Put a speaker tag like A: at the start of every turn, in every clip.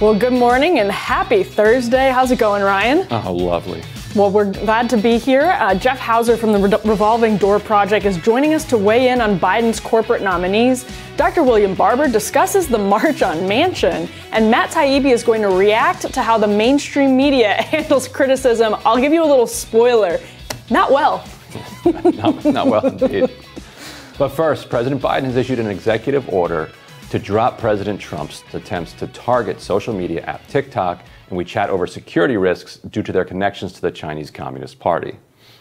A: Well, good morning and happy Thursday. How's it going, Ryan?
B: Oh, lovely.
A: Well, we're glad to be here. Jeff Hauser from the Revolving Door Project is joining us to weigh in on Biden's corporate nominees. Dr. William Barber discusses the March on Manchin. And Matt Taibbi is going to react to how the mainstream media handles criticism. I'll give you a little spoiler. Not well.
B: not well indeed. But first, President Biden has issued an executive order to drop President Trump's attempts to target social media app TikTok, and we chat over security risks due to their connections to the Chinese Communist Party.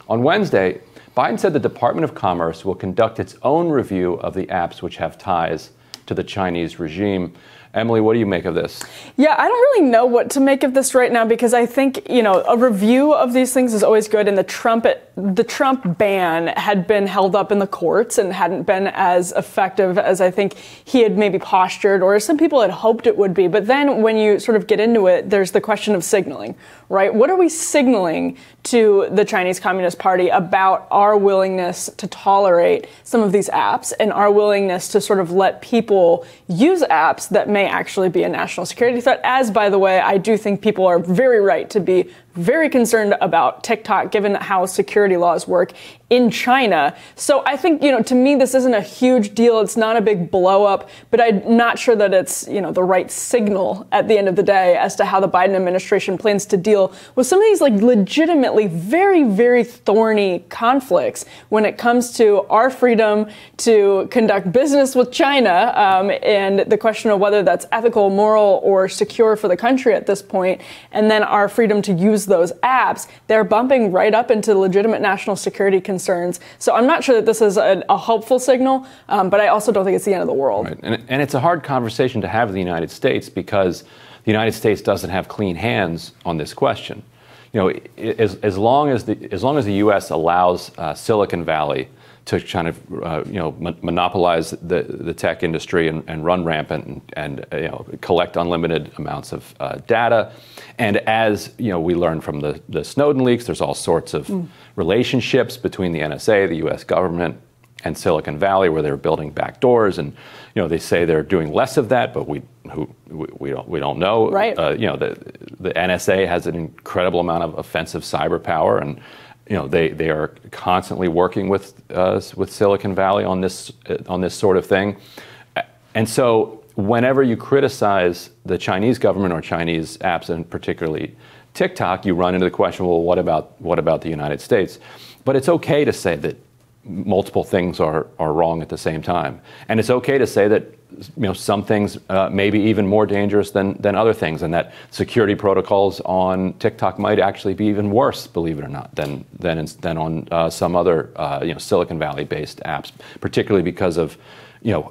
B: On Wednesday, Biden said the Department of Commerce will conduct its own review of the apps which have ties to the Chinese regime. Emily, what do you make of this?
A: Yeah, I don't really know what to make of this right now because I think, a review of these things is always good. And the Trump ban had been held up in the courts and hadn't been as effective as I think he had maybe postured or some people had hoped it would be. But then when you sort of get into it, there's the question of signaling, right? What are we signaling to the Chinese Communist Party about our willingness to tolerate some of these apps and our willingness to sort of let people use apps that may actually be a national security threat? As, by the way, I do think people are very right to be very concerned about TikTok, given how security laws work in China. So I think, to me, this isn't a huge deal. It's not a big blow up, but I'm not sure that it's, the right signal at the end of the day as to how the Biden administration plans to deal with some of these legitimately very, very thorny conflicts when it comes to our freedom to conduct business with China and the question of whether that's ethical, moral, or secure for the country at this point, and then our freedom to use those apps. They're bumping right up into legitimate national security concerns. So I'm not sure that this is a hopeful signal, but I also don't think it's the end of the world.
B: Right. And it's a hard conversation to have in the United States because the United States doesn't have clean hands on this question. As long as the U.S. allows Silicon Valley to kind of monopolize the tech industry and run rampant and collect unlimited amounts of data. And as we learned from the Snowden leaks, there's all sorts of relationships between the NSA, the U.S. government, and Silicon Valley, where they're building backdoors, and they say they're doing less of that, but we don't know.
A: Right.
B: The NSA has an incredible amount of offensive cyber power, and they are constantly working with Silicon Valley on this sort of thing. And so whenever you criticize the Chinese government or Chinese apps, and particularly TikTok, you run into the question, well, what about the United States? But it's okay to say that multiple things are wrong at the same time. And it's okay to say that some things may be even more dangerous than other things, and that security protocols on TikTok might actually be even worse, believe it or not, than on some other Silicon Valley-based apps, particularly because of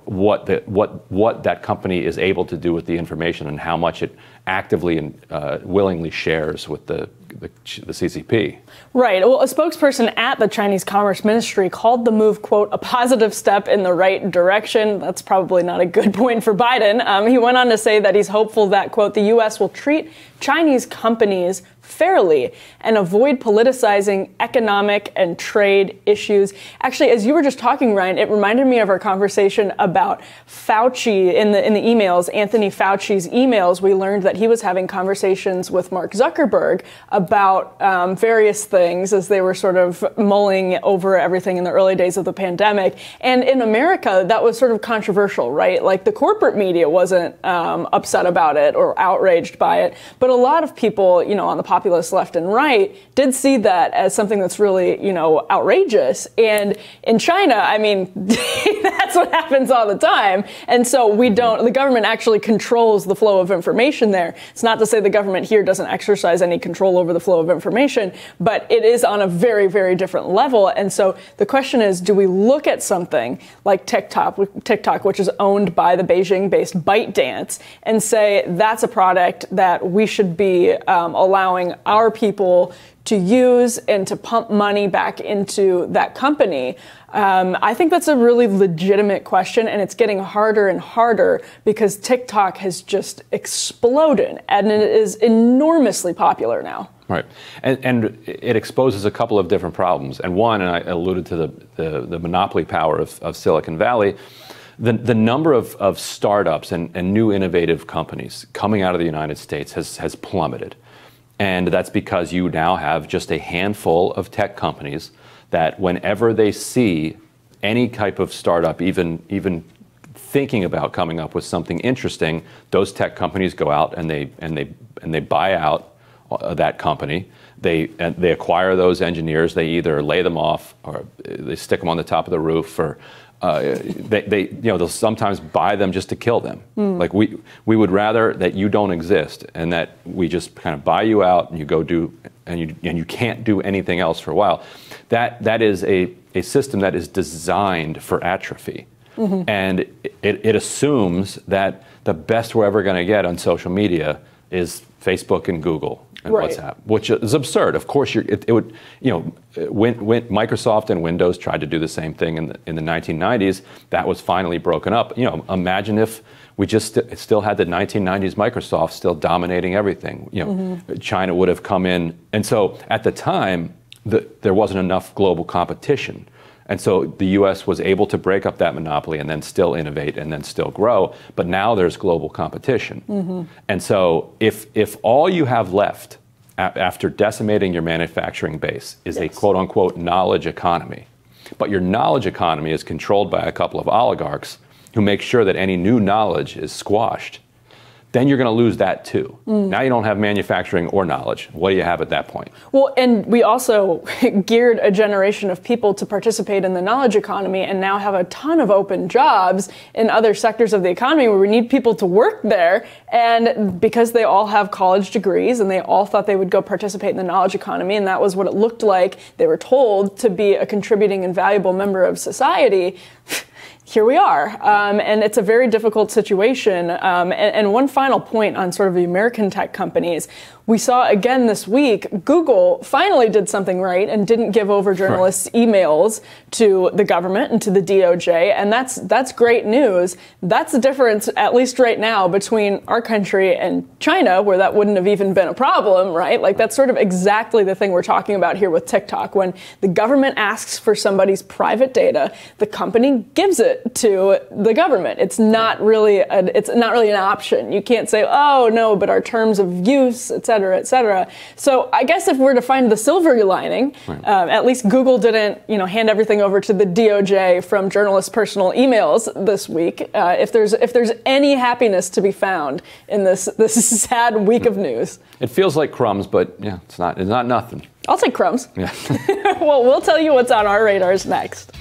B: what that company is able to do with the information and how much it actively and willingly shares with the CCP. Right.
A: Well, a spokesperson at the Chinese Commerce Ministry called the move, quote, a positive step in the right direction. That's probably not a good point for Biden. He went on to say that he's hopeful that, quote, the U.S. will treat Chinese companies fairly and avoid politicizing economic and trade issues. Actually, as you were just talking, Ryan, it reminded me of our conversation about Fauci in the emails, Anthony Fauci's emails. We learned that he was having conversations with Mark Zuckerberg about various things as they were sort of mulling over everything in the early days of the pandemic. And in America, that was sort of controversial, right? Like the corporate media wasn't upset about it or outraged by it, but a lot of people, on the populist left and right did see that as something that's really, outrageous. And in China, I mean, that's what happens all the time. And so the government actually controls the flow of information there. It's not to say the government here doesn't exercise any control over the flow of information, but it is on a very, very different level. And so the question is, do we look at something like TikTok, which is owned by the Beijing-based ByteDance, and say that's a product that we should be allowing our people to use and to pump money back into that company? I think that's a really legitimate question, and it's getting harder and harder because TikTok has just exploded, and it is enormously popular now.
B: Right. And it exposes a couple of different problems. And one, and I alluded to the monopoly power of Silicon Valley, the number of startups and new innovative companies coming out of the United States has plummeted. And that's because you now have just a handful of tech companies that whenever they see any type of startup, even thinking about coming up with something interesting, those tech companies go out and they buy out that company. They acquire those engineers. They either lay them off or they stick them on the top of the roof, or they'll sometimes buy them just to kill them. Like we would rather that you don't exist and that we just kind of buy you out and you go do and you can't do anything else for a while. That is a system that is designed for atrophy. And it assumes that the best we're ever going to get on social media is Facebook and Google and WhatsApp, which is absurd. Of course, when Microsoft and Windows tried to do the same thing in the 1990s, that was finally broken up. Imagine if we just still had the 1990s Microsoft still dominating everything. China would have come in, and so at the time, there wasn't enough global competition. And so the U.S. was able to break up that monopoly and then still innovate and then still grow. But now there's global competition. And so if all you have left after decimating your manufacturing base is a quote-unquote knowledge economy, but your knowledge economy is controlled by a couple of oligarchs who make sure that any new knowledge is squashed, then you're going to lose that too. Now you don't have manufacturing or knowledge. What do you have at that point? Well,
A: and we also geared a generation of people to participate in the knowledge economy and now have a ton of open jobs in other sectors of the economy where we need people to work there. And because they all have college degrees and they all thought they would go participate in the knowledge economy, and that was what it looked like they were told to be a contributing and valuable member of society, here we are. And it's a very difficult situation. And one final point on sort of the American tech companies. We saw again this week, Google finally did something right and didn't give over journalists' emails to the government and to the DOJ. And that's great news. That's the difference, at least right now, between our country and China, where that wouldn't have even been a problem, right? Like that's sort of exactly the thing we're talking about here with TikTok. When the government asks for somebody's private data, the company gives it to the government. It's not really an option. You can't say, oh no, but our terms of use, et cetera, et cetera. So I guess if we're to find the silver lining, at least Google didn't, hand everything over to the DOJ from journalists' personal emails this week. If there's any happiness to be found in this sad week of news,
B: it feels like crumbs, but yeah, it's not nothing.
A: I'll take crumbs.
B: Yeah.
A: Well, we'll tell you what's on our radars next.